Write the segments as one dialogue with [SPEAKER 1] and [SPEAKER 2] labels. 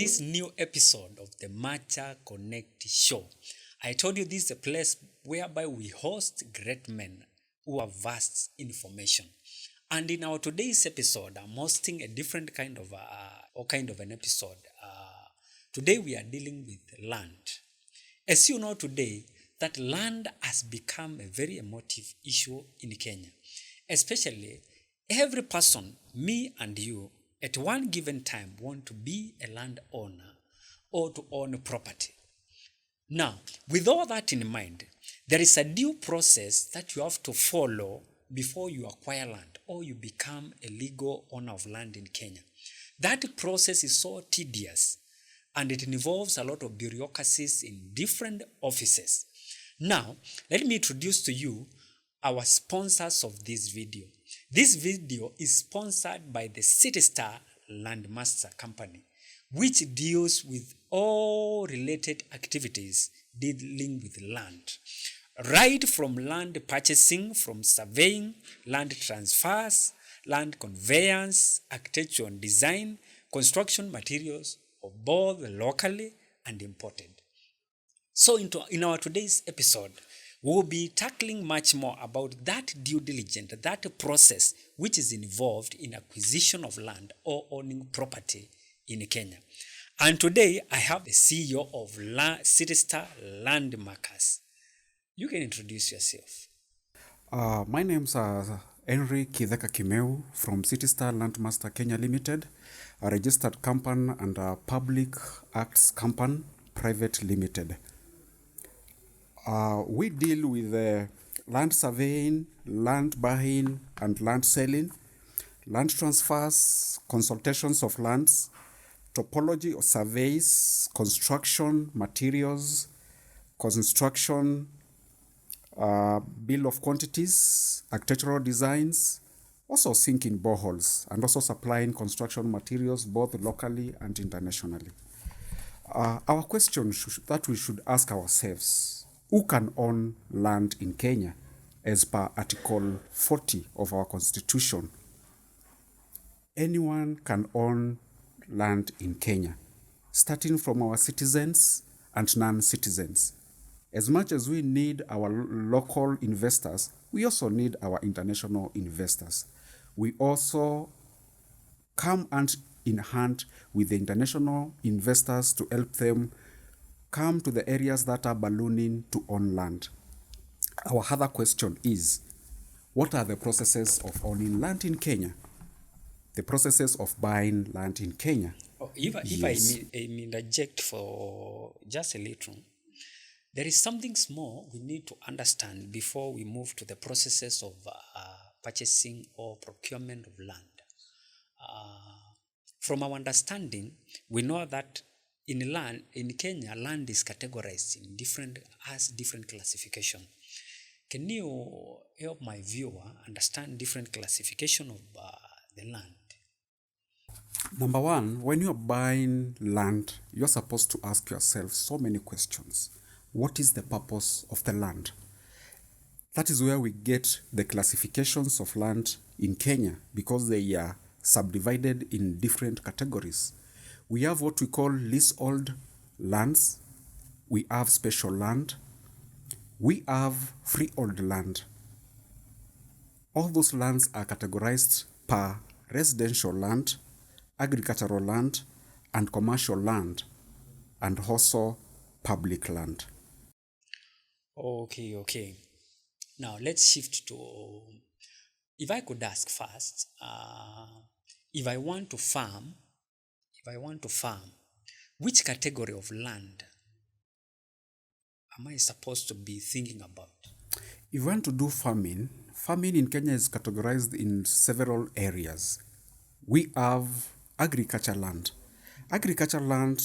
[SPEAKER 1] this new episode of the Macha Connect show. I told you this is a place whereby we host great men who have vast information. And in our today's episode, I'm hosting a different kind of an episode. Today we are dealing with land. As you know today, that land has become a very emotive issue in Kenya. Especially, every person, me and you, at one given time want to be a landowner or to own property. Now, with all that in mind, there is a due process that you have to follow before you acquire land or you become a legal owner of land in Kenya. That process is so tedious and it involves a lot of bureaucracies in different offices. Now, let me introduce to you our sponsors of this video. This video is sponsored by the City Star Landmaster Company, which deals with all related activities dealing with land. Right from land purchasing, from surveying, land transfers, land conveyance, architecture and design, construction materials of both locally and imported. So in our today's episode, we'll be tackling much more about that due diligence, that process which is involved in acquisition of land or owning property in Kenya. And today I have the CEO of City Star Landmarkers. You can introduce yourself.
[SPEAKER 2] My name's Henry Kitheka Kimeu from City Star Landmaster Kenya Limited, a registered company and a public acts company, private limited. We deal with land surveying, land buying and land selling, land transfers, consultations of lands, topology of surveys, construction materials, construction, bill of quantities, architectural designs, also sinking boreholes, and also supplying construction materials both locally and internationally. Our question that we should ask ourselves: who can own land in Kenya as per Article 40 of our Constitution? Anyone can own land in Kenya, starting from our citizens and non-citizens. As much as we need our local investors, we also need our international investors. We also come hand in hand with the international investors to help them come to the areas that are ballooning to own land. Our other question is, what are the processes of owning land in Kenya? The processes of buying land in Kenya.
[SPEAKER 1] If I may interject for just a little, there is something small we need to understand before we move to the processes of purchasing or procurement of land. From our understanding, we know that in Kenya, land is categorized in different classification. Can you help my viewer understand different classification of the land?
[SPEAKER 2] Number one, when you're buying land, you're supposed to ask yourself so many questions. What is the purpose of the land? That is where we get the classifications of land in Kenya, because they are subdivided in different categories. We have what we call leasehold lands, we have special land, we have freehold land. All those lands are categorized per residential land, agricultural land, and commercial land, and also public land.
[SPEAKER 1] Okay. Now let's shift to, if I could ask first, if I want to farm, which category of land am I supposed to be thinking about?
[SPEAKER 2] If you want to do farming in Kenya is categorized in several areas. We have agriculture land. Agriculture land,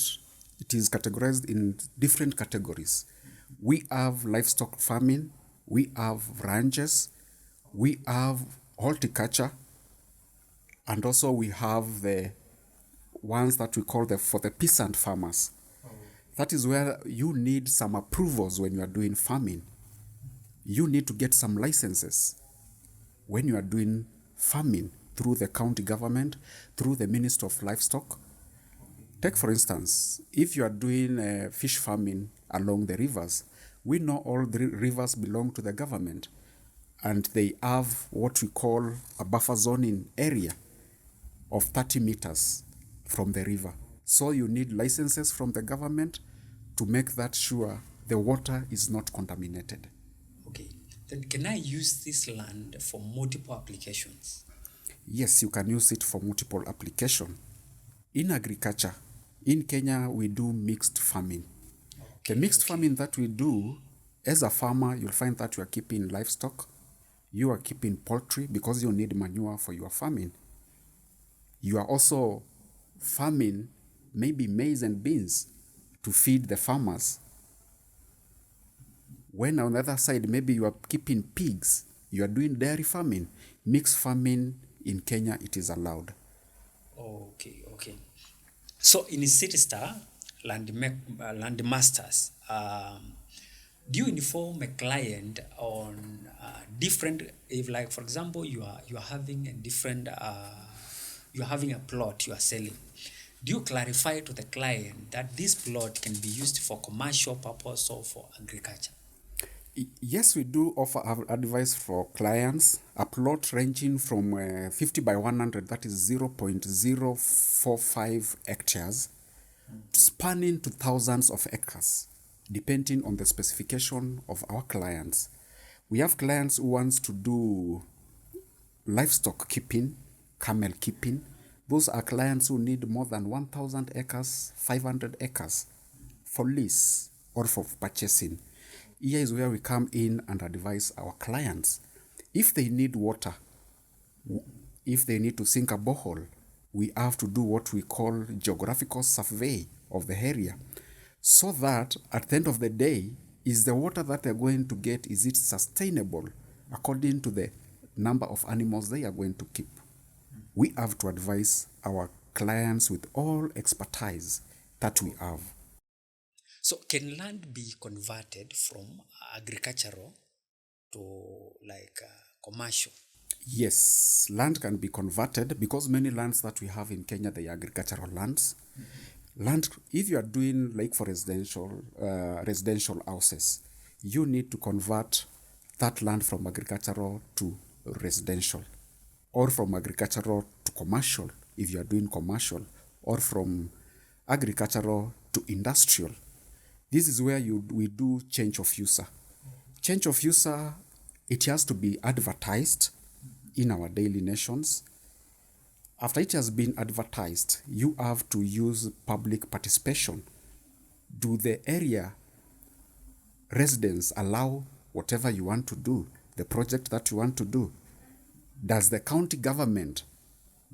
[SPEAKER 2] it is categorized in different categories. We have livestock farming, we have ranches, we have horticulture, and also we have the ones that we call for the peasant farmers. That is where you need some approvals when you are doing farming. You need to get some licenses when you are doing farming through the county government, through the Minister of Livestock. Take, for instance, if you are doing fish farming along the rivers, we know all the rivers belong to the government and they have what we call a buffer zoning area of 30 meters from the river. So you need licenses from the government to make that sure the water is not contaminated.
[SPEAKER 1] Okay. Then can I use this land for multiple applications?
[SPEAKER 2] Yes, you can use it for multiple application. In agriculture, in Kenya, we do mixed farming. The mixed farming that we do, as a farmer, you'll find that you are keeping livestock, you are keeping poultry because you need manure for your farming. You are also farming maybe maize and beans to feed the farmers. When on the other side, maybe you are keeping pigs, you are doing dairy farming. Mixed farming in Kenya, it is allowed.
[SPEAKER 1] Okay. So in City Star, land masters, do you inform a client on different, if like for example you are having a different you are having a plot you are selling, do you clarify to the client that this plot can be used for commercial purpose or for agriculture?
[SPEAKER 2] Yes, we do offer advice for clients. A plot ranging from 50 by 100, that is 0.045 hectares, spanning to thousands of acres, depending on the specification of our clients. We have clients who wants to do livestock keeping, camel keeping. Those are clients who need more than 1,000 acres, 500 acres for lease or for purchasing. Here is where we come in and advise our clients. If they need water, if they need to sink a borehole, we have to do what we call geographical survey of the area, so that at the end of the day, is the water that they're going to get, is it sustainable according to the number of animals they are going to keep? We have to advise our clients with all expertise that we have.
[SPEAKER 1] So can land be converted from agricultural to like commercial?
[SPEAKER 2] Yes, land can be converted because many lands that we have in Kenya, they are agricultural lands. Land, if you are doing like for residential houses, you need to convert that land from agricultural to residential, or from agricultural to commercial if you are doing commercial, or from agricultural to industrial. This is where we do change of user. Change of user, it has to be advertised in our daily nations. After it has been advertised, you have to use public participation. Do the area residents allow whatever you want to do, the project that you want to do? Does the county government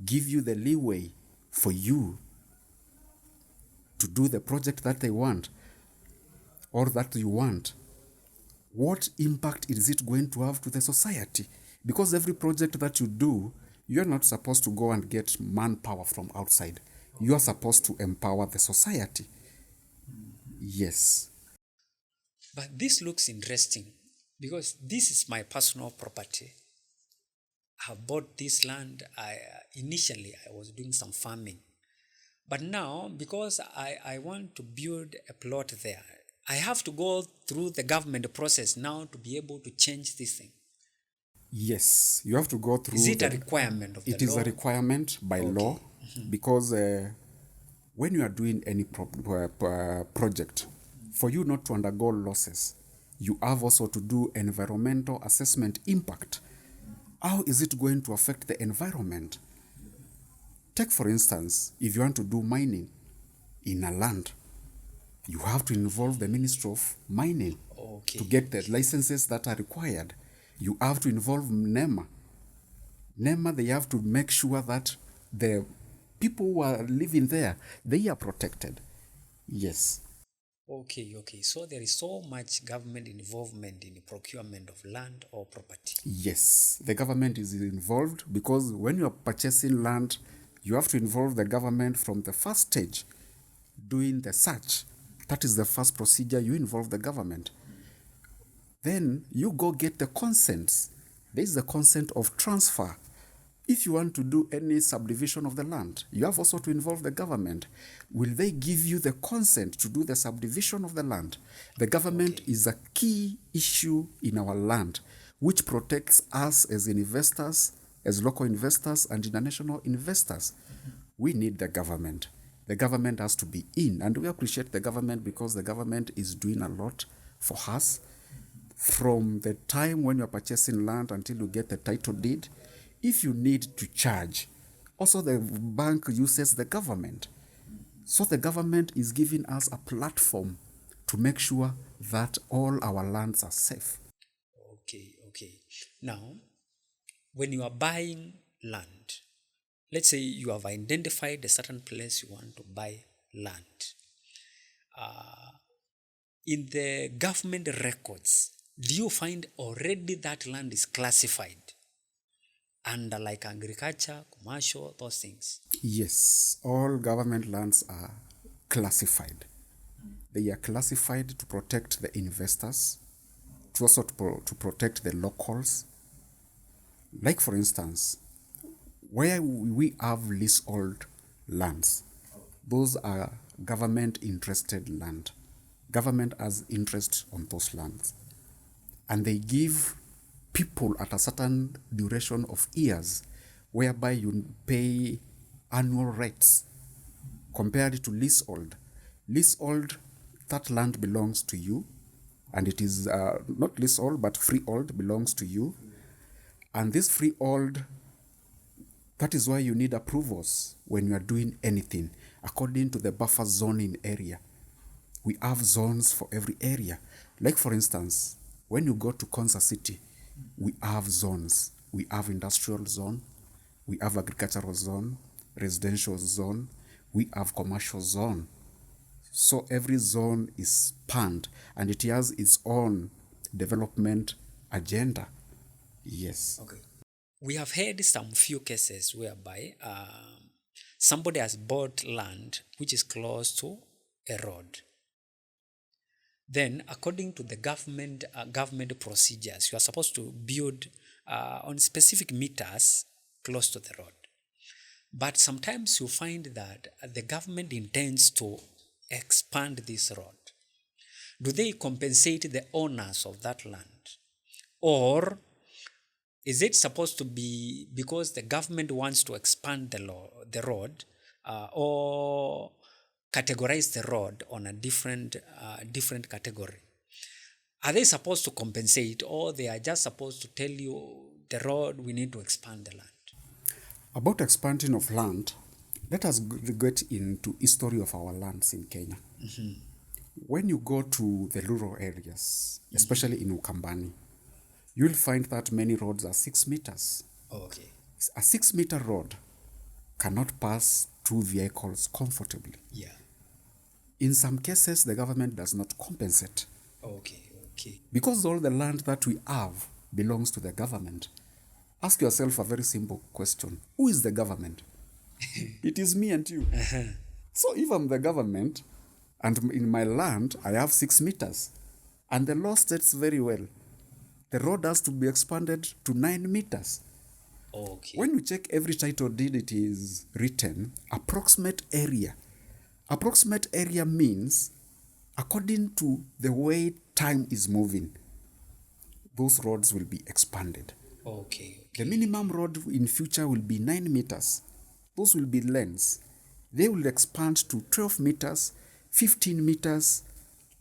[SPEAKER 2] give you the leeway for you to do the project that they want or that you want? What impact is it going to have to the society? Because every project that you do, you're not supposed to go and get manpower from outside. You are supposed to empower the society. Yes.
[SPEAKER 1] But this looks interesting because this is my personal property. I bought this land. Initially I was doing some farming, but now because I want to build a plot there, I have to go through the government process now to be able to change this thing.
[SPEAKER 2] Yes, you have to go through.
[SPEAKER 1] Is it a requirement of the law?
[SPEAKER 2] It is a requirement by law, because when you are doing any project, for you not to undergo losses, you have also to do environmental assessment impact. How is it going to affect the environment? Take, for instance, if you want to do mining in a land, you have to involve the Ministry of Mining to get the licenses that are required. You have to involve NEMA. NEMA, they have to make sure that the people who are living there, they are protected. Yes.
[SPEAKER 1] Okay. So there is so much government involvement in the procurement of land or property.
[SPEAKER 2] Yes, the government is involved because when you are purchasing land, you have to involve the government from the first stage, doing the search. That is the first procedure, you involve the government. Then you go get the consents. There is the consent of transfer. If you want to do any subdivision of the land, you have also to involve the government. Will they give you the consent to do the subdivision of the land? The government
[SPEAKER 1] Okay.
[SPEAKER 2] is a key issue in our land, which protects us as investors, as local investors and international investors. We need the government. The government has to be in, and we appreciate the government because the government is doing a lot for us from the time when you're purchasing land until you get the title deed. If you need to charge, also the bank uses the government. So the government is giving us a platform to make sure that all our lands are safe.
[SPEAKER 1] Okay, okay. Now, when you are buying land, let's say you have identified a certain place you want to buy land. In the government records, do you find already that land is classified under like agriculture, commercial, those things?
[SPEAKER 2] Yes, all government lands are classified. They are classified to protect the investors, to also to protect the locals. Like for instance, where we have leasehold lands, those are government interested land. Government has interest on those lands. And they give people at a certain duration of years whereby you pay annual rates compared to leasehold. Leasehold, that land belongs to you, and it is not leasehold but freehold belongs to you. And this freehold, that is why you need approvals when you are doing anything according to the buffer zoning area. We have zones for every area. Like for instance, when you go to Konza City, we have zones. We have industrial zone, we have agricultural zone, residential zone, we have commercial zone. So every zone is spanned and it has its own development agenda. Yes.
[SPEAKER 1] Okay. We have heard some few cases whereby somebody has bought land which is close to a road. Then, according to the government procedures, you are supposed to build on specific meters close to the road. But sometimes you find that the government intends to expand this road. Do they compensate the owners of that land? Or is it supposed to be because the government wants to expand the road, or categorize the road on a different category? Are they supposed to compensate, or they are just supposed to tell you the road, we need to expand the land?
[SPEAKER 2] About expansion of land, let us get into history of our lands in Kenya. When you go to the rural areas, especially in Ukambani, you'll find that many roads are 6 meters.
[SPEAKER 1] Okay.
[SPEAKER 2] A 6-meter road cannot pass 2 vehicles comfortably.
[SPEAKER 1] Yeah.
[SPEAKER 2] In some cases, the government does not compensate.
[SPEAKER 1] Okay. Okay.
[SPEAKER 2] Because all the land that we have belongs to the government. Ask yourself a very simple question. Who is the government? It is me and you. So if I'm the government and in my land I have 6 meters, and the law states very well, the road has to be expanded to 9 meters.
[SPEAKER 1] Okay.
[SPEAKER 2] When you check every title deed, it is written approximate area. Approximate area means according to the way time is moving, those roads will be expanded.
[SPEAKER 1] Okay.
[SPEAKER 2] The minimum road in future will be 9 meters. Those will be lanes. They will expand to 12 meters, 15 meters,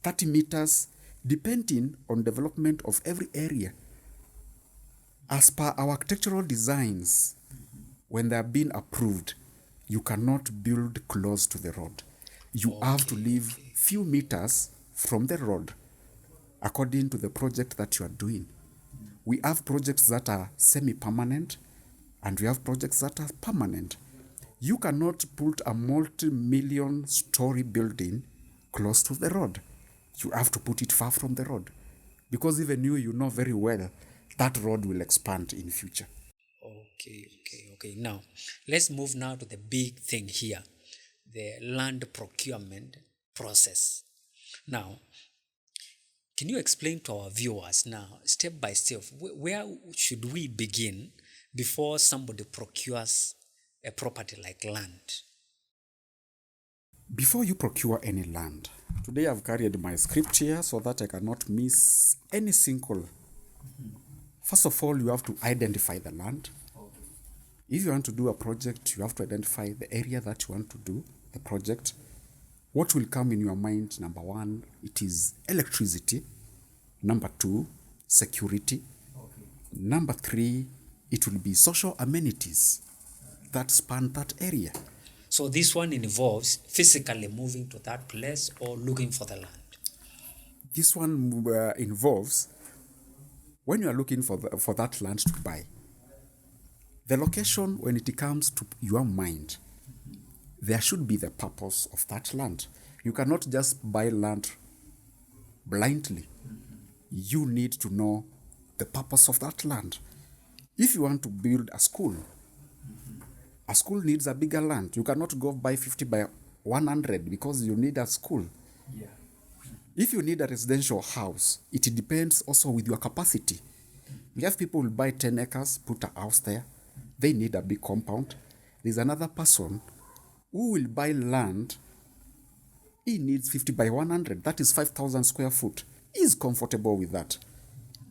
[SPEAKER 2] 30 meters, depending on development of every area. As per our architectural designs, when they are being approved, you cannot build close to the road. You have to leave few meters from the road according to the project that you are doing. We have projects that are semi-permanent and we have projects that are permanent. You cannot put a multi-million story building close to the road. You have to put it far from the road. Because even you know very well that road will expand in future.
[SPEAKER 1] Okay. Now, let's move now to the big thing here, the land procurement process. Now, can you explain to our viewers now, step by step, where should we begin before somebody procures a property like land?
[SPEAKER 2] Before you procure any land, today I've carried my script here so that I cannot miss any single. First of all, you have to identify the land. If you want to do a project, you have to identify the area that you want to do the project. What will come in your mind? Number one, it is electricity. Number two, security. Number three, it will be social amenities that span that area.
[SPEAKER 1] So this one involves physically moving to that place or looking for the land.
[SPEAKER 2] This one involves when you are looking for that land to buy. The location, when it comes to your mind, there should be the purpose of that land. You cannot just buy land blindly. You need to know the purpose of that land. If you want to build a school needs a bigger land. You cannot go buy 50 by 100 because you need a school. Yeah. If you need a residential house, it depends also with your capacity. We have people who buy 10 acres, put a house there. They need a big compound. There's another person who will buy land. He needs 50 by 100. That is 5,000 square foot. He is comfortable with that.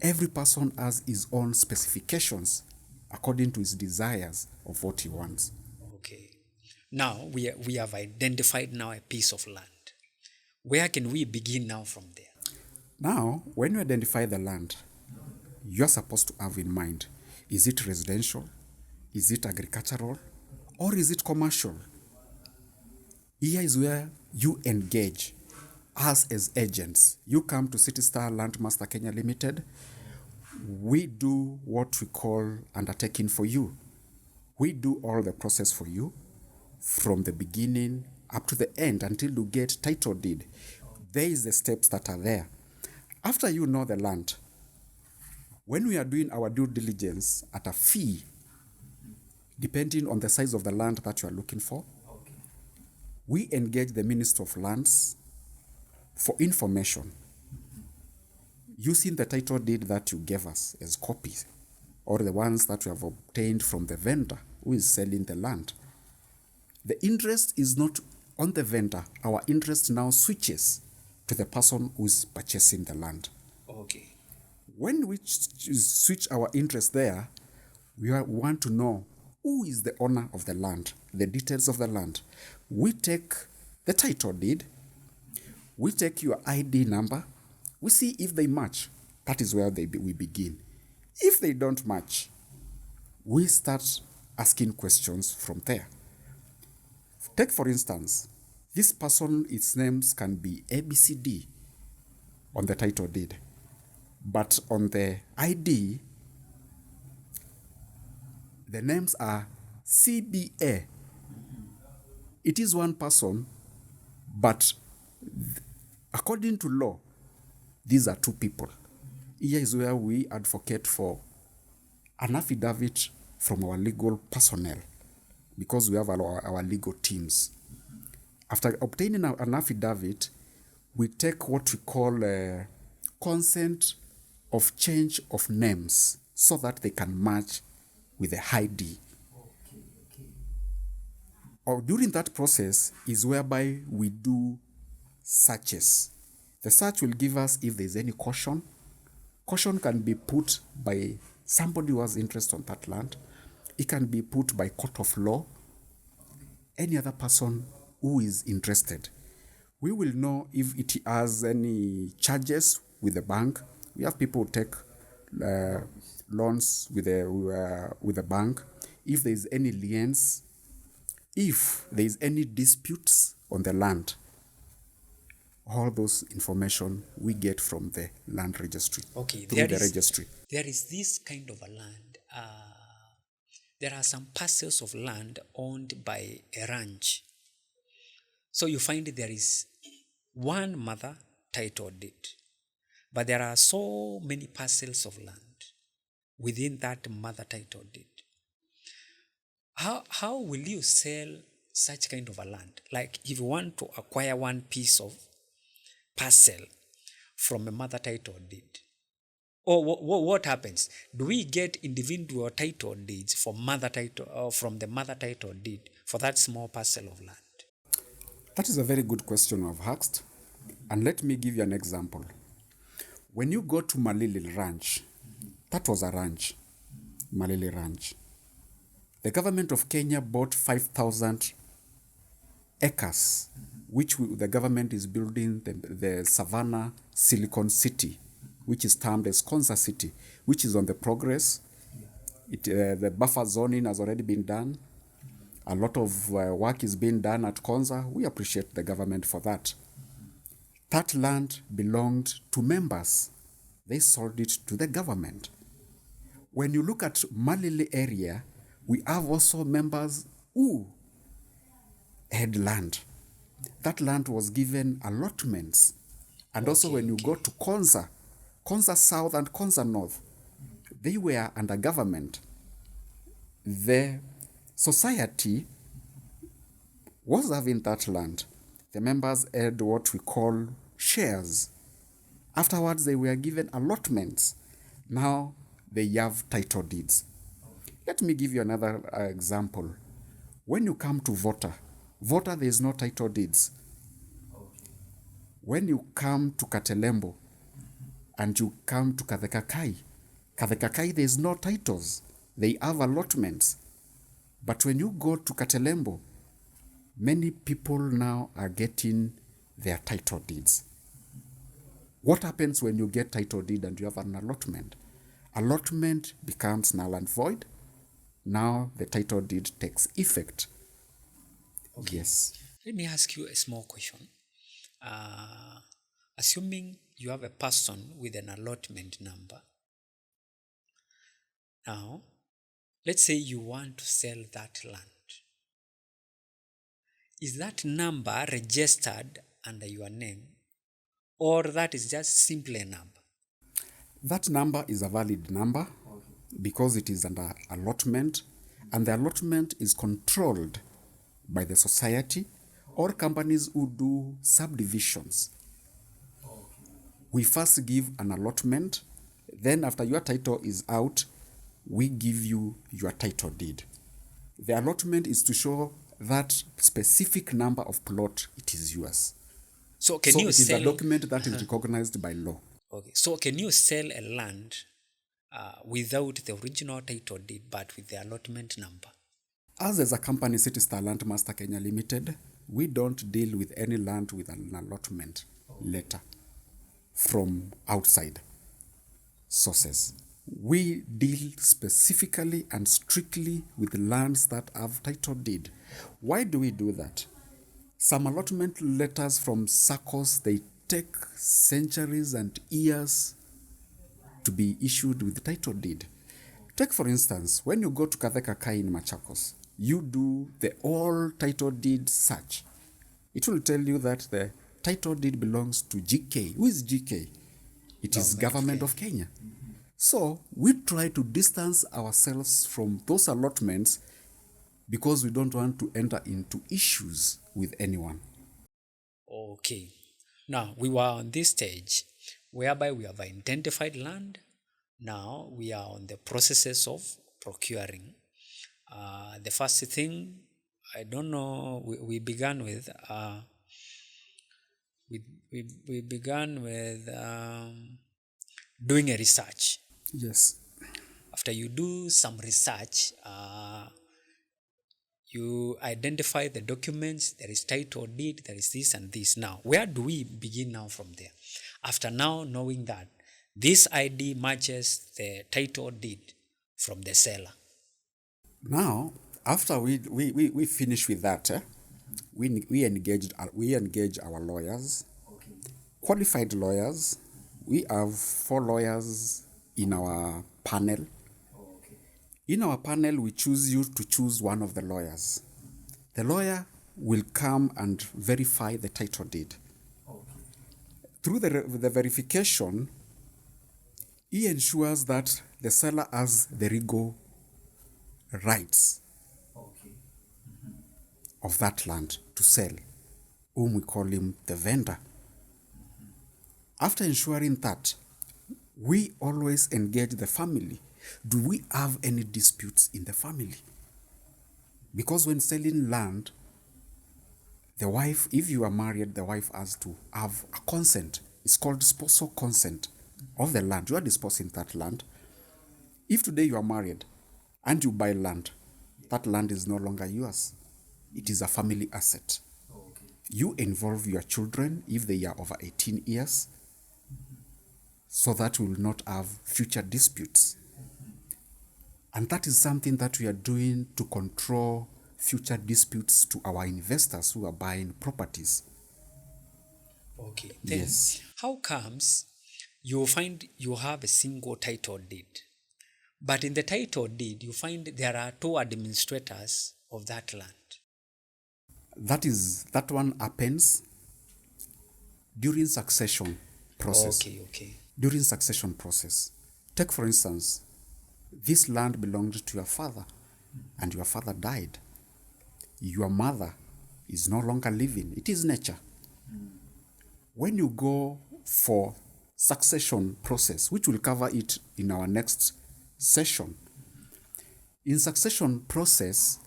[SPEAKER 2] Every person has his own specifications according to his desires of what he wants.
[SPEAKER 1] Okay. Now, we have identified now a piece of land. Where can we begin now from there?
[SPEAKER 2] Now, when you identify the land, you're supposed to have in mind, is it residential? Is it agricultural? Or is it commercial? Here is where you engage us as agents. You come to City Star Landmaster Kenya Limited. We do what we call undertaking for you. We do all the process for you from the beginning up to the end until you get title deed. There is the steps that are there. After you know the land, when we are doing our due diligence at a fee, depending on the size of the land that you are looking for, we engage the Minister of Lands for information using the title deed that you gave us as copies or the ones that you have obtained from the vendor who is selling the land. The interest is not on the vendor. Our interest now switches to the person who is purchasing the land.
[SPEAKER 1] Okay.
[SPEAKER 2] When we switch our interest there, we want to know who is the owner of the land, the details of the land. We take the title deed, we take your ID number, we see if they match. That is where we begin. If they don't match, we start asking questions from there. Take, for instance, this person, its names can be ABCD on the title deed, but on the ID, the names are CBA. It is one person, but according to law, these are two people. Here is where we advocate for an affidavit from our legal personnel because we have our legal teams. After obtaining an affidavit, we take what we call a consent of change of names so that they can match with the ID. Or during that process is whereby we do searches. The search will give us if there's any caution. Caution can be put by somebody who has interest on that land. It can be put by court of law. Any other person who is interested. We will know if it has any charges with the bank. We have people who take loans with the bank. If there is any liens, if there is any disputes on the land, all those information we get from the land registry.
[SPEAKER 1] Okay,
[SPEAKER 2] registry.
[SPEAKER 1] There is this kind of a land. There are some parcels of land owned by a ranch. So you find there is one mother title deed, but there are so many parcels of land within that mother title deed. How will you sell such kind of a land? Like if you want to acquire one piece of parcel from a mother title deed, Or what happens? Do we get individual title deeds for mother title or from the mother title deed for that small parcel of land?
[SPEAKER 2] That is a very good question I've asked. And let me give you an example. When you go to Malili Ranch, that was a ranch, Malili Ranch. The government of Kenya bought 5,000 acres, which the government is building the Savannah Silicon City, which is termed as Konza City, which is on the progress. The buffer zoning has already been done. A lot of work is being done at Konza. We appreciate the government for that. That land belonged to members. They sold it to the government. When you look at Malili area, we have also members who had land. That land was given allotments. And also when you go to Konza, Konza South and Konza North, they were under government. The society was having that land. The members had what we call shares. Afterwards, they were given allotments. Now they have title deeds. Let me give you another example. When you come to Vota, there is no title deeds. When you come to Katelembo and you come to Kadhekakai, there is no titles. They have allotments. But when you go to Katelembo, many people now are getting their title deeds. What happens when you get title deed and you have an allotment? Allotment becomes null and void. Now the title deed takes effect. Okay. Yes.
[SPEAKER 1] Let me ask you a small question. Assuming you have a person with an allotment number. Now, let's say you want to sell that land. Is that number registered under your name, or that is just simply a number?
[SPEAKER 2] That number is a valid number because it is under allotment, and the allotment is controlled by the society or companies who do subdivisions. We first give an allotment, then after your title is out, we give you your title deed. The allotment is to show that specific number of plot, it is yours.
[SPEAKER 1] So
[SPEAKER 2] it is a document that is recognized by law.
[SPEAKER 1] Okay. So can you sell a land without the original title deed but with the allotment number?
[SPEAKER 2] As a company, City Star Land Master Kenya Limited, we don't deal with any land with an allotment letter from outside sources. We deal specifically and strictly with lands that have title deed. Why do we do that? Some allotment letters from SACCOs, they take centuries and years to be issued with title deed. Take for instance, when you go to Kadhekakai in Machakos, you do the all title deed search. It will tell you that the title deed belongs to GK. Who is GK? It is government of Kenya. So we try to distance ourselves from those allotments because we don't want to enter into issues with anyone.
[SPEAKER 1] Okay. Now, we were on this stage whereby we have identified land. Now we are on the processes of procuring. The first thing, I don't know, we began with, we began with doing a research.
[SPEAKER 2] Yes.
[SPEAKER 1] After you do some research, you identify the documents, there is title deed, there is this and this. Now, where do we begin now from there? After now knowing that this ID matches the title deed from the seller.
[SPEAKER 2] Now, after we finish with that, we engage our lawyers, qualified lawyers. We have 4 lawyers in our panel. In our panel, we choose you to choose one of the lawyers. The lawyer will come and verify the title deed. Through the verification, he ensures that the seller has the legal rights of that land to sell, whom we call him the vendor. After ensuring that, We always engage the family. Do we have any disputes in the family? Because when selling land, the wife, if you are married, the wife has to have a consent. It's called spousal consent of the land. You are disposing that land. If today you are married and you buy land, that land is no longer yours. It is a family asset. You involve your children if they are over 18 years, so that we will not have future disputes. And that is something that we are doing to control future disputes to our investors who are buying properties.
[SPEAKER 1] Okay. Then
[SPEAKER 2] Yes.
[SPEAKER 1] how comes you find you have a single title deed, but in the title deed you find there are two administrators of that land?
[SPEAKER 2] That one happens during succession process.
[SPEAKER 1] Okay.
[SPEAKER 2] During succession process. Take for instance, this land belonged to your father and your father died. Your mother is no longer living. It is nature. When you go for succession process, which will cover it in our next session, in succession process,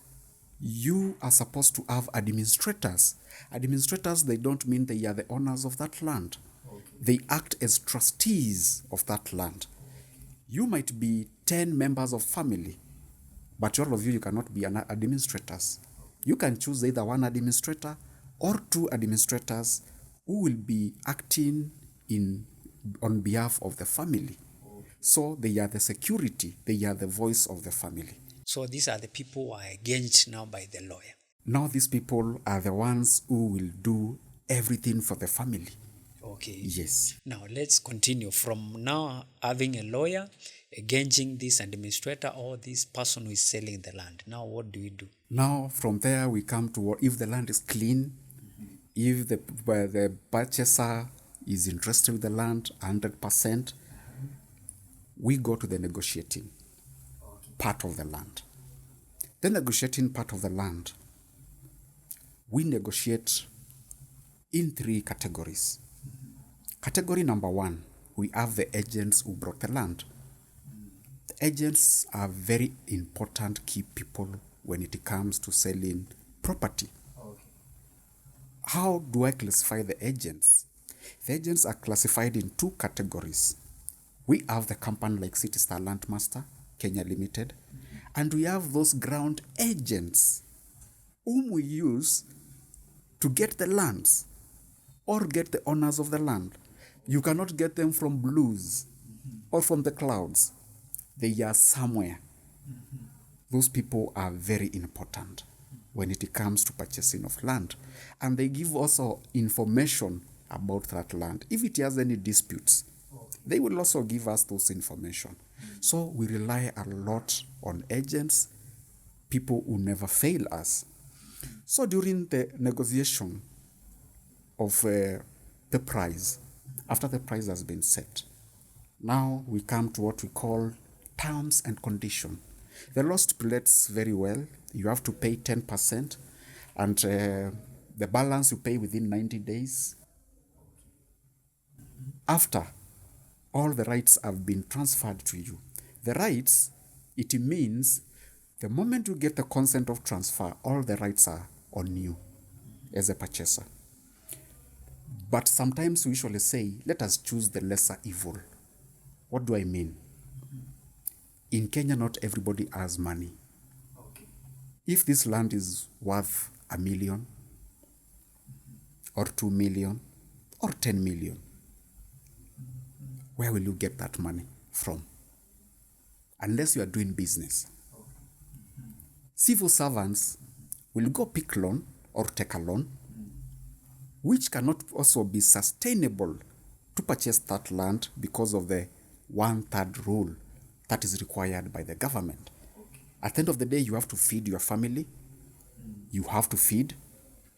[SPEAKER 2] you are supposed to have administrators. Administrators, they don't mean they are the owners of that land. They act as trustees of that land. You might be 10 members of family, but all of you cannot be administrators. You can choose either one administrator or two administrators who will be acting on behalf of the family. So they are the security, they are the voice of the family.
[SPEAKER 1] So these are the people who are engaged now by the lawyer.
[SPEAKER 2] Now these people are the ones who will do everything for the family.
[SPEAKER 1] Okay.
[SPEAKER 2] Yes.
[SPEAKER 1] Now let's continue from now having a lawyer engaging this administrator or this person who is selling the land. Now what do we do?
[SPEAKER 2] Now from there we come to if the land is clean, if the purchaser is interested with the land 100%, we go to the negotiating part of the land. The negotiating part of the land, we negotiate in 3 categories. Category number 1, we have the agents who brought the land. The agents are very important key people when it comes to selling property. How do I classify the agents? The agents are classified in 2 categories. We have the company like City Star Landmaster, Kenya Limited, and we have those ground agents whom we use to get the lands or get the owners of the land. You cannot get them from blues or from the clouds. They are somewhere. Those people are very important when it comes to purchasing of land. And they give also information about that land. If it has any disputes, they will also give us those information. So we rely a lot on agents, people who never fail us. So during the negotiation of the price, after the price has been set, now we come to what we call terms and condition. The law stipulates very well, you have to pay 10%, and the balance you pay within 90 days. After all the rights have been transferred to you. The rights, it means the moment you get the consent of transfer, all the rights are on you as a purchaser. But sometimes we usually say, let us choose the lesser evil. What do I mean? In Kenya, not everybody has money. If this land is worth 1 million, or 2 million, or 10 million, where will you get that money from? Unless you are doing business. Civil servants will go pick loan or take a loan, which cannot also be sustainable to purchase that land because of the 1/3 rule that is required by the government. At the end of the day, you have to feed your family. You have to feed.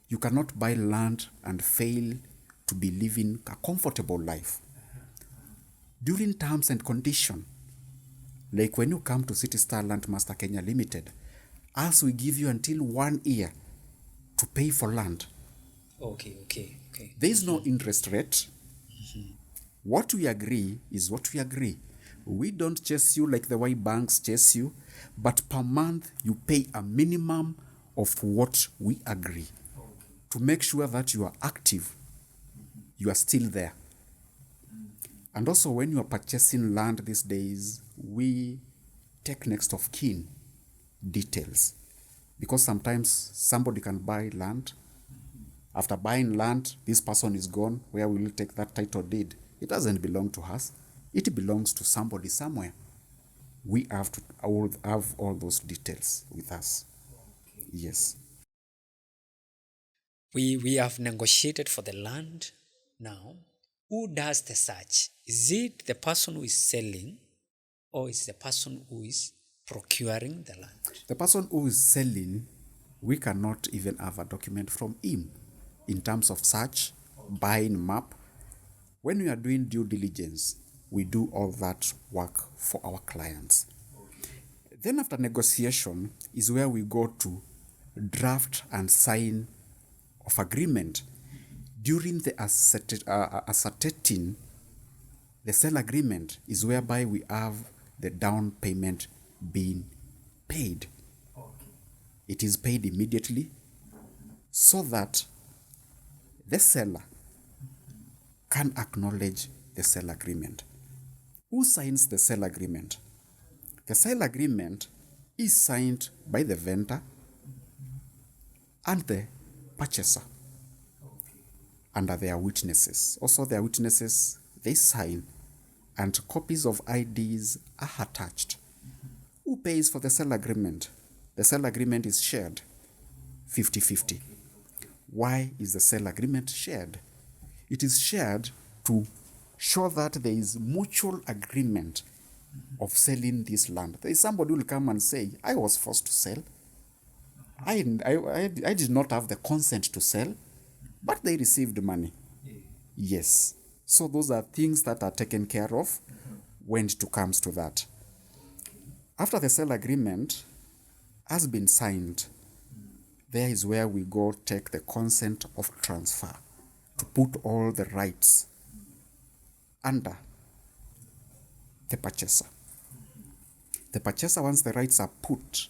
[SPEAKER 2] You cannot buy land and fail to be living a comfortable life. During terms and condition, like when you come to City Star Landmaster Kenya Limited, as we give you until 1 year to pay for land.
[SPEAKER 1] Okay.
[SPEAKER 2] There is no interest rate. What we agree is what we agree. We don't chase you like the way banks chase you, but per month you pay a minimum of what we agree to make sure that you are active, you are still there. And also, when you are purchasing land these days, we take next of kin details, because sometimes somebody can buy land. After buying land, this person is gone. Where will you take that title deed? It doesn't belong to us. It belongs to somebody somewhere. We have to have all those details with us. Yes.
[SPEAKER 1] We have negotiated for the land. Now, who does the search? Is it the person who is selling, or is the person who is procuring the land?
[SPEAKER 2] The person who is selling, we cannot even have a document from him in terms of search, buying map. When we are doing due diligence, we do all that work for our clients. Then after negotiation is where we go to draft and sign of agreement. During the ascertaining the sale agreement is whereby we have the down payment being paid. It is paid immediately so that the seller can acknowledge the sale agreement. Who signs the sale agreement? The sale agreement is signed by the vendor and the purchaser under their witnesses. Also, their witnesses, they sign, and copies of IDs are attached. Who pays for the sale agreement? The sale agreement is shared 50-50. Why is the sale agreement shared? It is shared to show that there is mutual agreement of selling this land. There is somebody who will come and say, I was forced to sell. I did not have the consent to sell, but they received money. Yes. So those are things that are taken care of when it comes to that. After the sale agreement has been signed, there is where we go take the consent of transfer to put all the rights under the purchaser. The purchaser, once the rights are put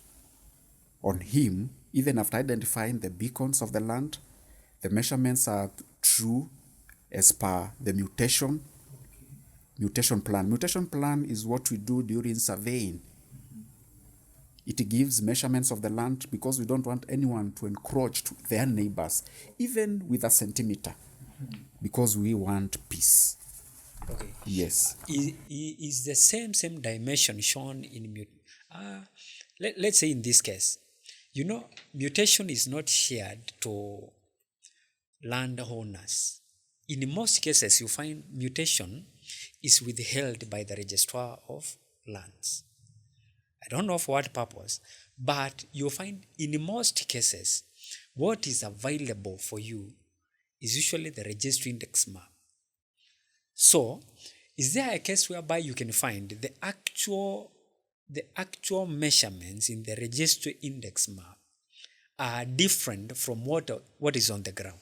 [SPEAKER 2] on him, even after identifying the beacons of the land, the measurements are true as per the mutation plan. Mutation plan is what we do during surveying. It gives measurements of the land because we don't want anyone to encroach to their neighbors, even with a centimeter, because we want peace.
[SPEAKER 1] Okay.
[SPEAKER 2] Yes.
[SPEAKER 1] Is the same dimension shown in let's say in this case, mutation is not shared to landowners. In most cases, you find mutation is withheld by the registrar of lands. I don't know for what purpose, but you find in most cases, what is available for you is usually the registry index map. So, is there a case whereby you can find the actual measurements in the registry index map are different from what is on the ground?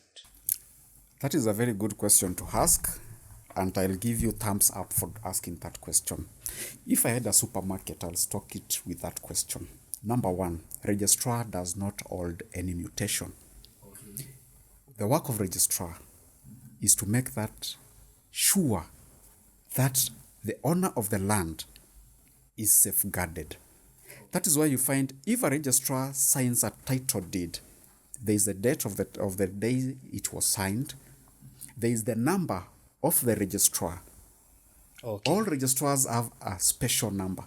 [SPEAKER 2] That is a very good question to ask, and I'll give you thumbs up for asking that question. If I had a supermarket, I'll stock it with that question. Number one, registrar does not hold any mutation. Okay. The work of registrar is to make that sure that the owner of the land is safeguarded. That is why you find if a registrar signs a title deed, there is the date of the day it was signed, there is the number of the registrar. Okay. All registrars have a special number.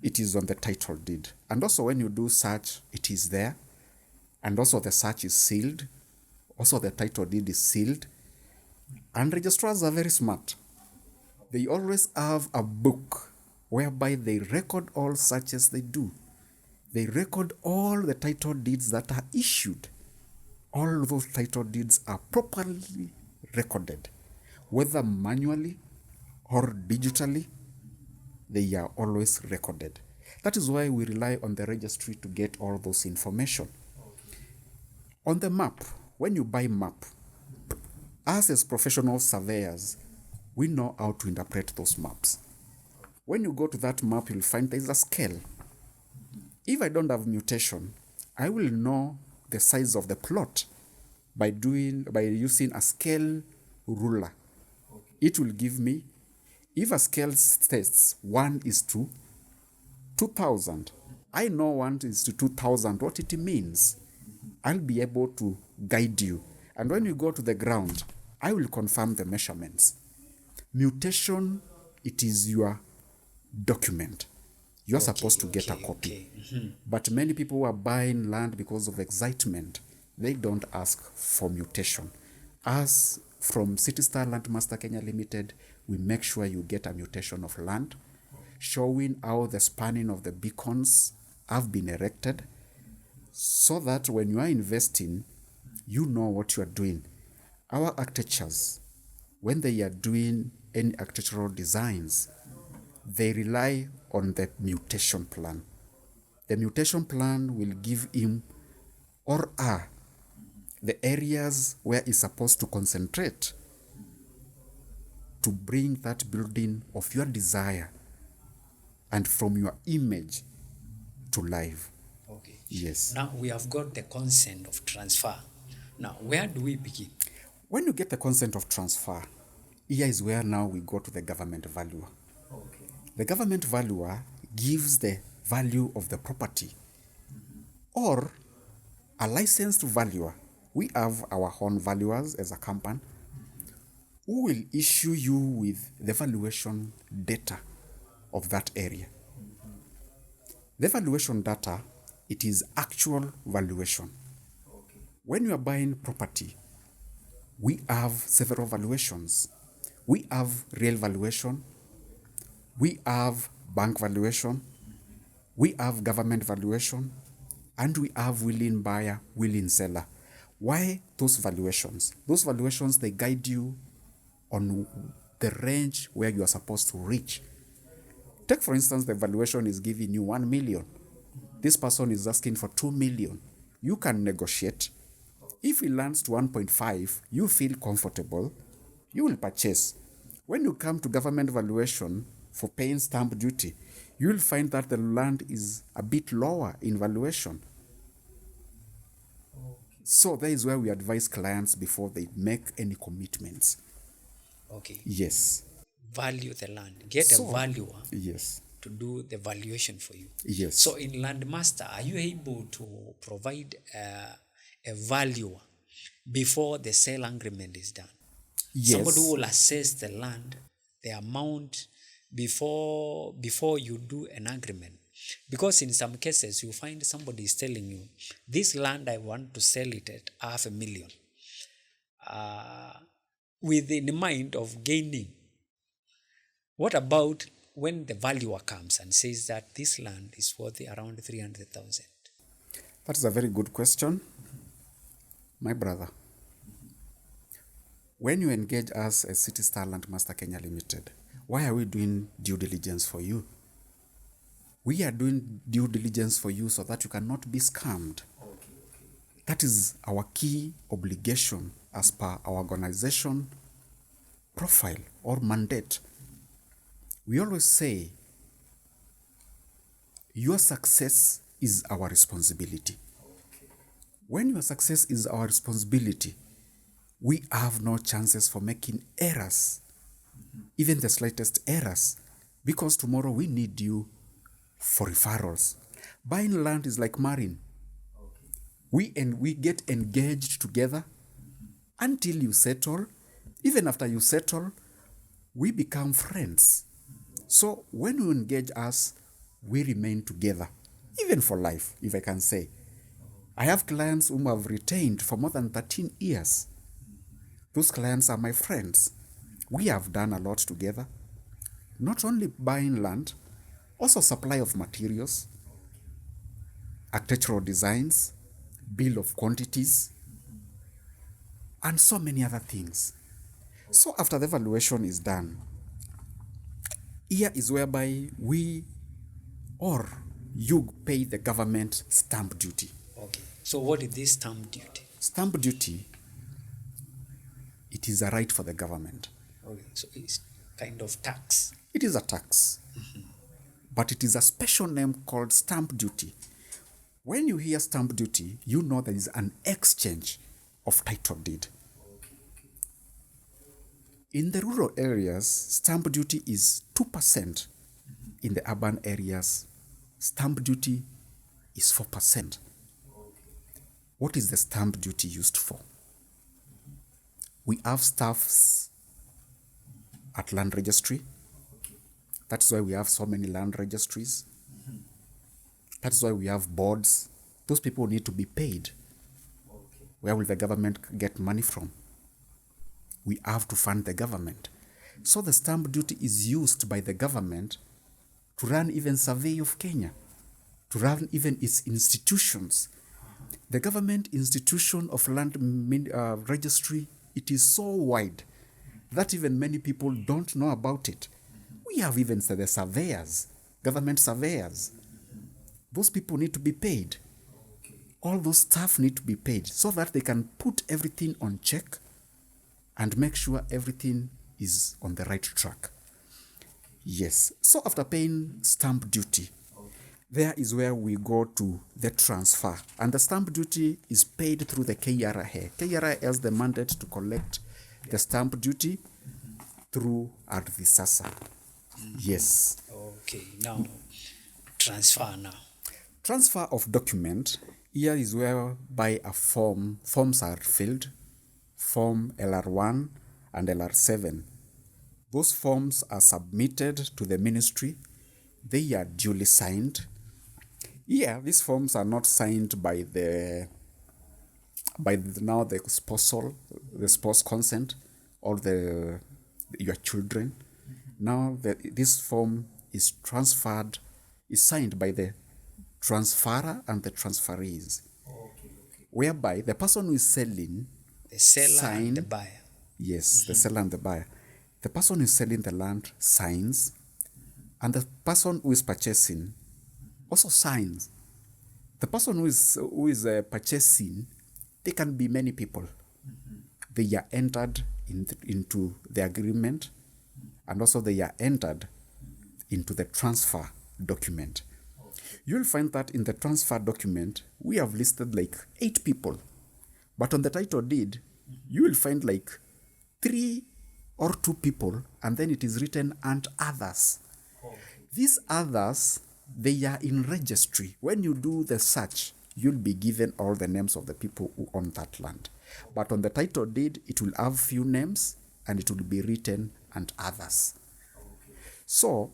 [SPEAKER 2] It is on the title deed. And also when you do search, it is there. And also the search is sealed. Also the title deed is sealed. And registrars are very smart. They always have a book whereby they record all searches they do. They record all the title deeds that are issued. All those title deeds are properly recorded, whether manually or digitally. They are always recorded. That is why we rely on the registry to get all those information. On the map, when you buy map, us as professional surveyors, we know how to interpret those maps. When you go to that map, you'll find there's a scale. If I don't have mutation, I will know the size of the plot by using a scale ruler. It will give me, if a scale states 1 is to 2000, I know 1 is to 2000 what it means. I'll be able to guide you. And when you go to the ground, I will confirm the measurements. Mutation, it is your document. You're supposed to get a copy. But many people who are buying land because of excitement, they don't ask for mutation. As from City Star Landmaster Kenya Limited, we make sure you get a mutation of land, showing how the spanning of the beacons have been erected, so that when you are investing, you know what you are doing. Our architects, when they are doing any architectural designs, they rely on the mutation plan. The mutation plan will give him or her the areas where he's supposed to concentrate to bring that building of your desire and from your image to life.
[SPEAKER 1] Okay.
[SPEAKER 2] Yes.
[SPEAKER 1] Now we have got the consent of transfer. Now, where do we begin?
[SPEAKER 2] When you get the consent of transfer, here is where now we go to the government valuer.
[SPEAKER 1] Okay.
[SPEAKER 2] The government valuer gives the value of the property, or a licensed valuer. We have our own valuers as a company who will issue you with the valuation data of that area. The valuation data, it is actual valuation. When you are buying property, we have several valuations. We have real valuation, we have bank valuation, we have government valuation, and we have willing buyer, willing seller. Why those valuations? Those valuations, they guide you on the range where you are supposed to reach. Take, for instance, the valuation is giving you 1 million. This person is asking for 2 million. You can negotiate. If it lands to 1.5, you feel comfortable, you will purchase. When you come to government valuation for paying stamp duty, you will find that the land is a bit lower in valuation. So that is where we advise clients before they make any commitments.
[SPEAKER 1] Okay.
[SPEAKER 2] Yes.
[SPEAKER 1] Value the land. Get a valuer.
[SPEAKER 2] Yes.
[SPEAKER 1] To do the valuation for you.
[SPEAKER 2] Yes.
[SPEAKER 1] So in Landmaster, are you able to provide a valuer before the sale agreement is done?
[SPEAKER 2] Yes.
[SPEAKER 1] Somebody who will assess the land, the amount before you do an agreement. Because in some cases, you find somebody is telling you, this land, I want to sell it at $500,000 with in mind of gaining. What about when the valuer comes and says that this land is worth around 300,000?
[SPEAKER 2] That is a very good question, my brother. When you engage us as City Star Landmaster Kenya Limited, why are we doing due diligence for you? We are doing due diligence for you so that you cannot be scammed. That is our key obligation as per our organization profile or mandate. We always say, your success is our responsibility. When your success is our responsibility, we have no chances for making errors, even the slightest errors, because tomorrow we need you for referrals. Buying land is like marrying. We get engaged together until you settle. Even after you settle, we become friends. So when you engage us, we remain together, even for life, if I can say. I have clients whom I've retained for more than 13 years. Those clients are my friends. We have done a lot together. Not only buying land, also supply of materials, architectural designs, bill of quantities, and so many other things. So after the valuation is done, here is whereby we or you pay the government stamp duty.
[SPEAKER 1] Okay. So what is this stamp duty?
[SPEAKER 2] Stamp duty, it is a right for the government.
[SPEAKER 1] Okay. So kind of tax.
[SPEAKER 2] It is a tax, but it is a special name called stamp duty. When you hear stamp duty, you know there is an exchange of title deed. In the rural areas, stamp duty is 2%. In the urban areas, stamp duty is 4%. What is the stamp duty used for? We have staffs at land registry. That's why we have so many land registries. That's why we have boards. Those people need to be paid. Where will the government get money from? We have to fund the government. So the stamp duty is used by the government to run even Survey of Kenya, to run even its institutions. The government institution of land registry, it is so wide that even many people don't know about it. We have even the surveyors, government surveyors. Those people need to be paid. All those staff need to be paid so that they can put everything on check and make sure everything is on the right track. Yes. So after paying stamp duty, there is where we go to the transfer. And the stamp duty is paid through the KRA. KRA has the mandate to collect the stamp duty through Ardhi. Yes.
[SPEAKER 1] Okay, now transfer now.
[SPEAKER 2] Transfer of document. Here is where by a forms are filled, Form LR1 and LR7. Those forms are submitted to the ministry. They are duly signed. Here, these forms are not signed by the spouse consent or your children. Now this form is signed by the transferor and the transferees. Whereby the person who is selling,
[SPEAKER 1] the seller and the buyer.
[SPEAKER 2] Yes, the seller and the buyer. The person who is selling the land signs, and the person who is purchasing also signs. The person who is purchasing, they can be many people. They are entered into the agreement, and also they are entered into the transfer document. You'll find that in the transfer document, we have listed like 8 people. But on the title deed, you will find like 3 or 2 people, and then it is written and others. These others, they are in registry. When you do the search, you'll be given all the names of the people who own that land. But on the title deed, it will have few names, and it will be written and others. So,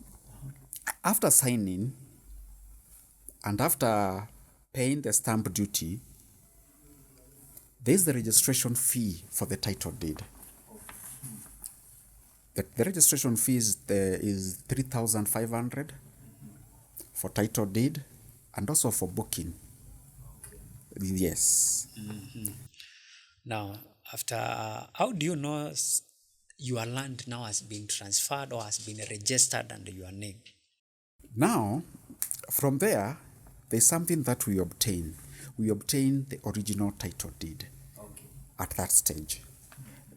[SPEAKER 2] after signing, and after paying the stamp duty, there is the registration fee for the title deed. The registration fee is 3,500 for title deed and also for booking. Yes.
[SPEAKER 1] Now, after how do you know your land now has been transferred or has been registered under your name?
[SPEAKER 2] Now, from there, there's something that we obtain. We obtain the original title deed at that stage.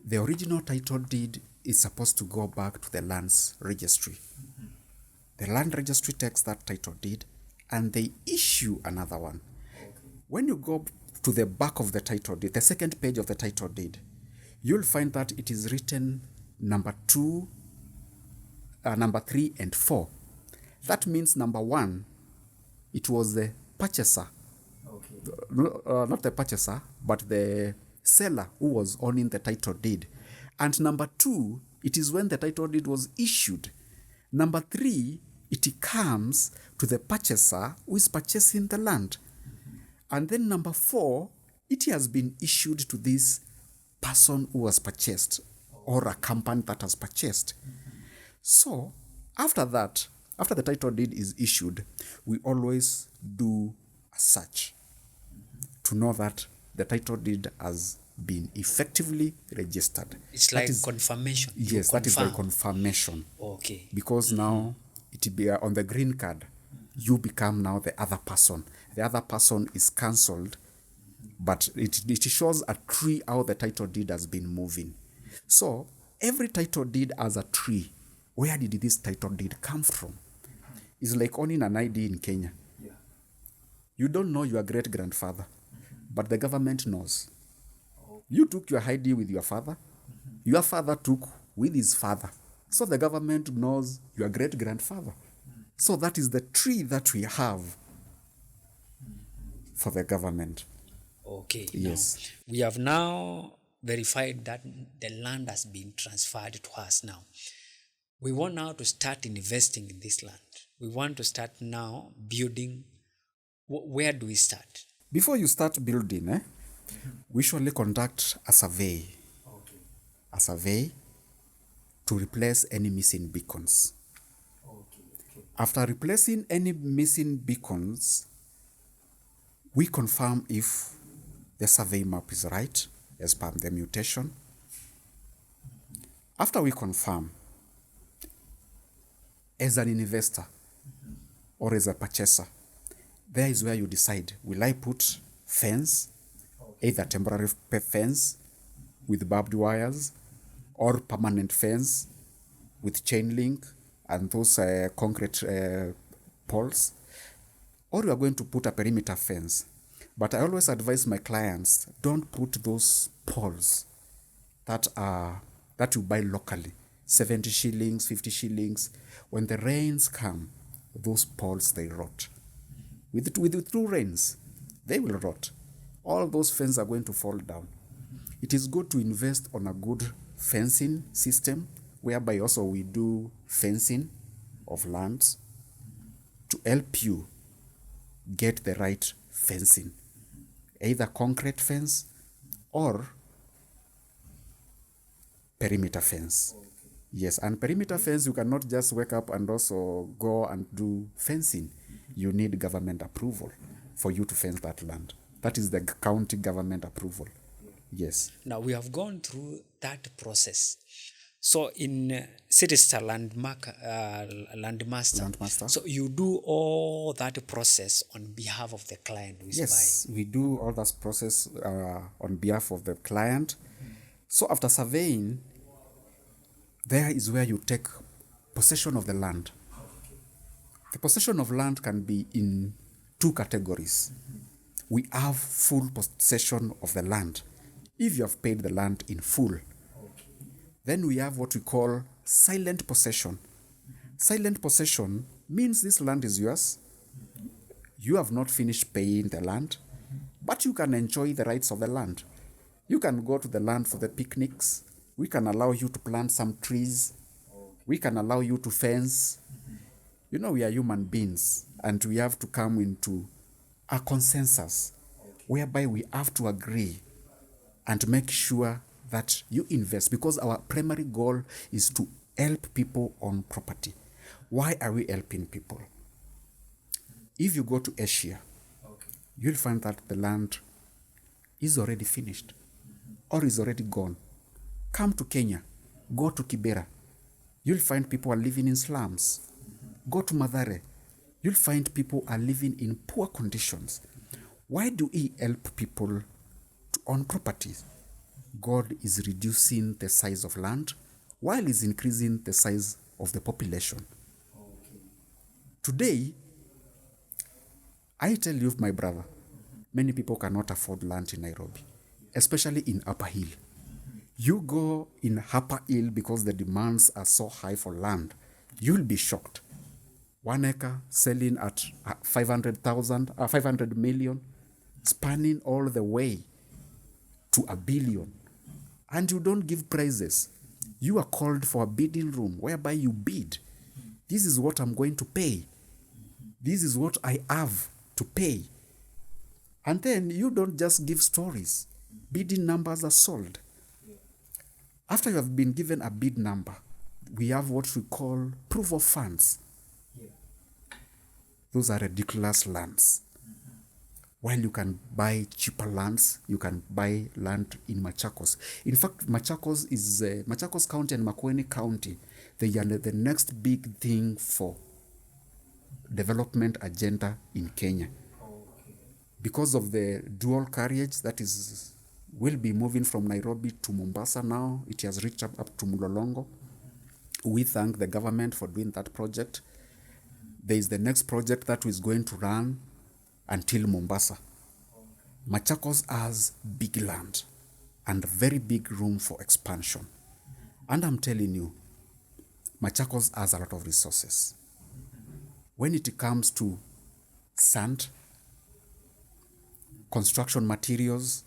[SPEAKER 2] The original title deed is supposed to go back to the land's registry. The land registry takes that title deed and they issue another one. When you go to the back of the title deed, the second page of the title deed, you'll find that it is written number 3 and 4. That means number 1, it was the purchaser, not the purchaser, but the seller who was owning the title deed. And number 2, it is when the title deed was issued. Number 3, it comes to the purchaser who is purchasing the land. And then number 4, it has been issued to this person who has purchased or a company that has purchased. So after that, after the title deed is issued, we always do a search to know that the title deed has been effectively registered.
[SPEAKER 1] It's like confirmation.
[SPEAKER 2] Yes, that is like confirmation.
[SPEAKER 1] Okay.
[SPEAKER 2] Because now it be on the green card, you become now the other person. The other person is cancelled, but it shows a tree how the title deed has been moving. So every title deed has a tree. where did this title deed come from? It's like owning an ID in Kenya.
[SPEAKER 3] Yeah.
[SPEAKER 2] You don't know your great-grandfather, but the government knows.
[SPEAKER 3] Okay.
[SPEAKER 2] You took your ID with your father. Your father took with his father. So the government knows your great-grandfather. So that is the tree that we have for the government.
[SPEAKER 1] Okay.
[SPEAKER 2] Yes.
[SPEAKER 1] Now, we have now verified that the land has been transferred to us now. We want now to start investing in this land. We want to start now building. Where do we start?
[SPEAKER 2] Before you start building, we surely conduct a survey.
[SPEAKER 3] Okay.
[SPEAKER 2] A survey to replace any missing beacons.
[SPEAKER 3] Okay. Okay.
[SPEAKER 2] After replacing any missing beacons, we confirm if the survey map is right as per the mutation. After we confirm, as an investor or as a purchaser, there is where you decide, will I put fence, either temporary fence with barbed wires or permanent fence with chain link and those concrete poles, or you are going to put a perimeter fence. But I always advise my clients, don't put those poles that you buy locally, 70 shillings, 50 shillings. When the rains come, those poles, they rot. With the true rains, they will rot. All those fences are going to fall down. It is good to invest on a good fencing system, whereby also we do fencing of lands to help you get the right fencing, either concrete fence or perimeter fence.
[SPEAKER 3] Okay.
[SPEAKER 2] Yes, and perimeter fence, you cannot just wake up and also go and do fencing. You need government approval for you to fence that land. That is the county government approval. Yes.
[SPEAKER 1] Now we have gone through that process. So in Citister Landmaster, so you do all that process on behalf of the client who is
[SPEAKER 2] Yes, we do all that process on behalf of the client. So after surveying, there is where you take possession of the land. The possession of land can be in two categories. We have full possession of the land, if you have paid the land in full. Then we have what we call silent possession. Silent possession means this land is yours. You have not finished paying the land, but you can enjoy the rights of the land. You can go to the land for the picnics. We can allow you to plant some trees. We can allow you to fence. You know, we are human beings, and we have to come into a consensus whereby we have to agree and make sure that you invest, because our primary goal is to help people on property. Why are we helping people? If you go to Asia, you'll find that the land is already finished or is already gone. Come to Kenya, go to Kibera, you'll find people are living in slums. Go to Mathare, you'll find people are living in poor conditions. Why do we help people to own properties? God is reducing the size of land while he's increasing the size of the population. Today, I tell you, my brother, many people cannot afford land in Nairobi, especially in Upper Hill. You go in Upper Hill because the demands are so high for land, you'll be shocked. 1 acre selling at 500 million, spanning all the way to 1 billion. And you don't give prices. You are called for a bidding room whereby you bid. This is what I'm going to pay. This is what I have to pay. And then you don't just give stories. Bidding numbers are sold. After you have been given a bid number, we have what we call proof of funds. Those are ridiculous lands. While you can buy cheaper lands, you can buy land in Machakos. In fact, Machakos County and Makueni County, they are the next big thing for development agenda in Kenya. Because of the dual carriage that will be moving from Nairobi to Mombasa now, it has reached up to Mulolongo. We thank the government for doing that project. There is the next project that is going to run until Mombasa. Machakos has big land and very big room for expansion. And I'm telling you, Machakos has a lot of resources. When it comes to sand, construction materials,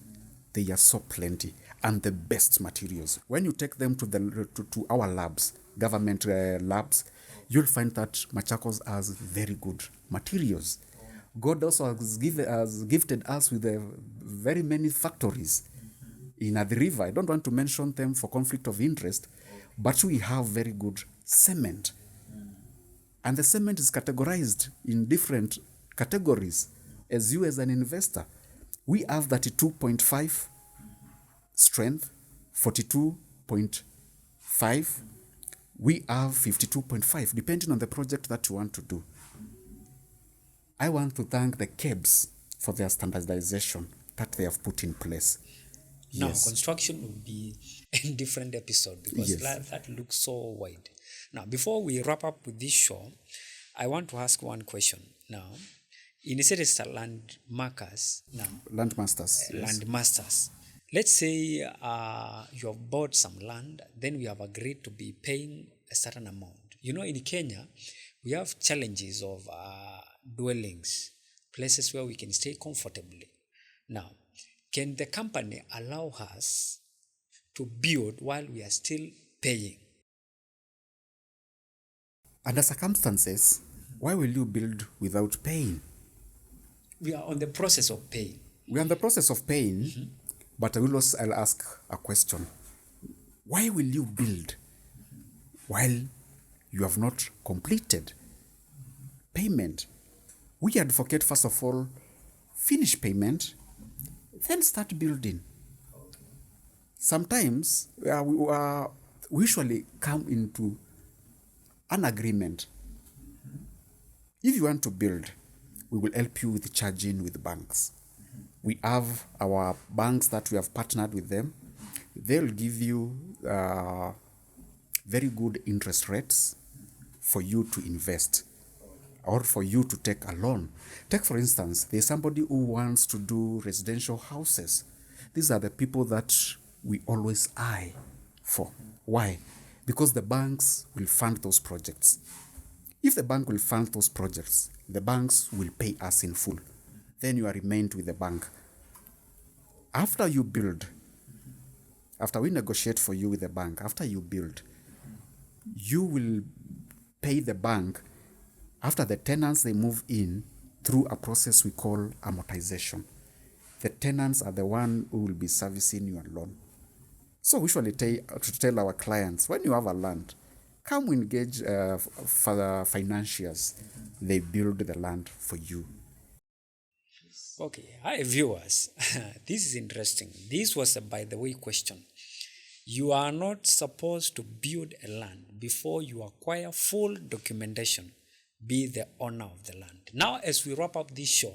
[SPEAKER 2] they are so plenty, and the best materials. When you take them to our labs, government labs, you'll find that Machakos has very good materials. God also has gifted us with very many factories in the river. I don't want to mention them for conflict of interest, but we have very good cement. And the cement is categorized in different categories. As you as an investor, we have 32.5 strength, 42.5, we have 52.5, depending on the project that you want to do. I want to thank the KEBS for their standardization that they have put in place.
[SPEAKER 1] Now,
[SPEAKER 2] Yes.
[SPEAKER 1] construction will be a different episode because
[SPEAKER 2] Yes.
[SPEAKER 1] that looks so wide. Now, before we wrap up with this show, I want to ask one question. Now, in the city land markers, now,
[SPEAKER 2] Landmasters. Yes.
[SPEAKER 1] land masters, let's say you have bought some land, then we have agreed to be paying a certain amount. You know, in Kenya, we have challenges of dwellings, places where we can stay comfortably. Now, can the company allow us to build while we are still paying?
[SPEAKER 2] Under circumstances, why will you build without paying?
[SPEAKER 1] We are on the process of paying.
[SPEAKER 2] We are in the process of paying, but I'll ask a question. Why will you build while you have not completed payment? We advocate, first of all, finish payment, then start building. Sometimes we usually come into an agreement. If you want to build, we will help you with charging with banks. We have our banks that we have partnered with them. They'll give you very good interest rates for you to invest or for you to take a loan. Take, for instance, there's somebody who wants to do residential houses. These are the people that we always eye for. Why? Because the banks will fund those projects. If the bank will fund those projects, the banks will pay us in full. Then you are remained with the bank. After you build, after we negotiate for you with the bank, after you build, you will pay the bank after the tenants they move in through a process we call amortization. The tenants are the one who will be servicing your loan. So we usually tell our clients, when you have a land, come engage for the financiers. They build the land for you.
[SPEAKER 1] Okay, hi viewers. This is interesting. This was a by the way question. You are not supposed to build a land before you acquire full documentation, be the owner of the land. Now, as we wrap up this show,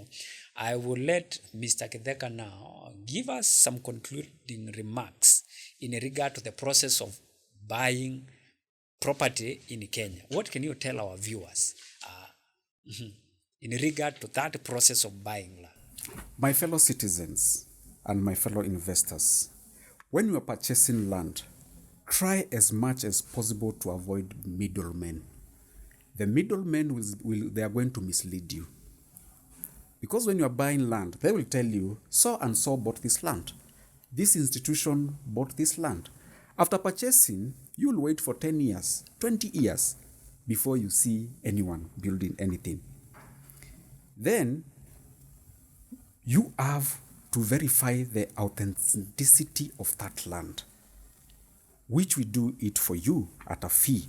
[SPEAKER 1] I will let Mr. Kitheka now give us some concluding remarks in regard to the process of buying property in Kenya. What can you tell our viewers in regard to that process of buying land?
[SPEAKER 2] My fellow citizens and my fellow investors, when you are purchasing land, try as much as possible to avoid middlemen. The middlemen they are going to mislead you. Because when you are buying land, they will tell you, so and so bought this land. This institution bought this land. After purchasing, you will wait for 10 years, 20 years before you see anyone building anything. Then you have to verify the authenticity of that land, which we do it for you at a fee.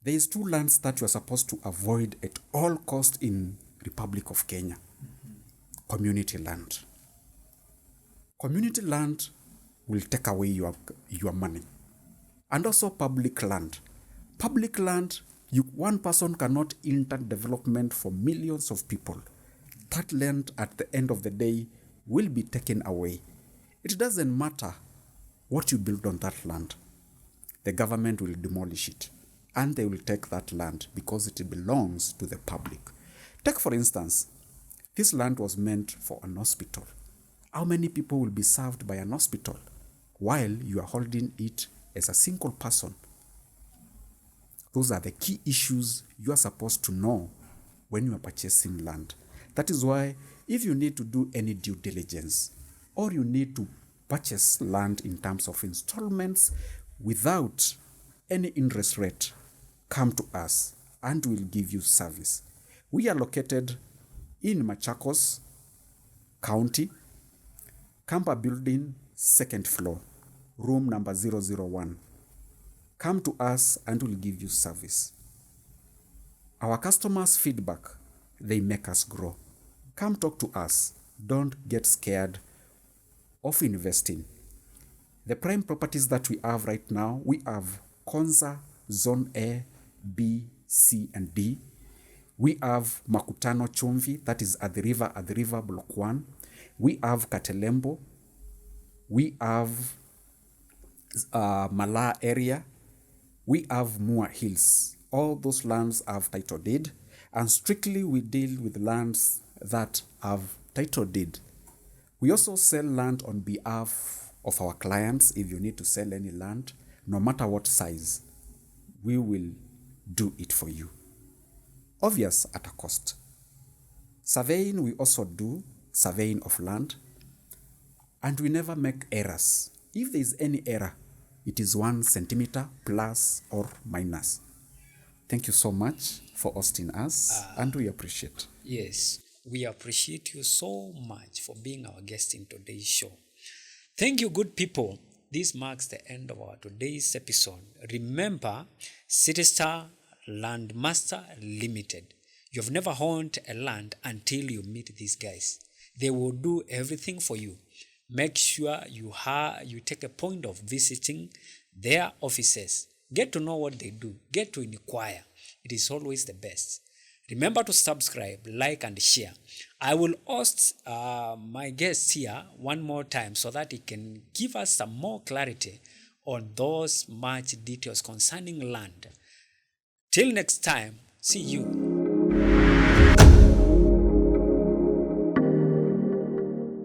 [SPEAKER 2] There is two lands that you are supposed to avoid at all costs in Republic of Kenya. Community land. Community land will take away your money. And also public land. Public land, one person cannot enter development for millions of people. That land at the end of the day will be taken away. It doesn't matter what you build on that land. the government will demolish it and they will take that land because it belongs to the public. Take, for instance, this land was meant for an hospital. How many people will be served by an hospital while you are holding it as a single person? Those are the key issues you are supposed to know when you are purchasing land. That is why if you need to do any due diligence or you need to purchase land in terms of installments without any interest rate, come to us and we'll give you service. We are located in Machakos County, Camper Building, 2nd floor, room number 001. Come to us and we'll give you service. Our customers' feedback, they make us grow. Come talk to us. Don't get scared of investing. The prime properties that we have right now, we have Konza Zone A, B, C, and D. We have Makutano Chumvi, that is at the river Block 1. We have Katelembo. We have Mala area. We have Mua Hills. All those lands have title deed, and strictly we deal with lands that have title deed. We also sell land on behalf of our clients. If you need to sell any land, no matter what size, we will do it for you. Obvious at a cost. Surveying, we also do surveying of land, and we never make errors. If there is any error, it is 1 centimeter plus or minus. Thank you so much for hosting us, and we appreciate.
[SPEAKER 1] Yes, we appreciate you so much for being our guest in today's show. Thank you, good people. This marks the end of our today's episode. Remember, City Star Landmaster Limited. You've never owned a land until you meet these guys. They will do everything for you. Make sure you take a point of visiting their offices. Get to know what they do. Get to inquire. It is always the best. Remember to subscribe, like, and share. I will host my guest here one more time so that he can give us some more clarity on those much details concerning land. Till next time, see you.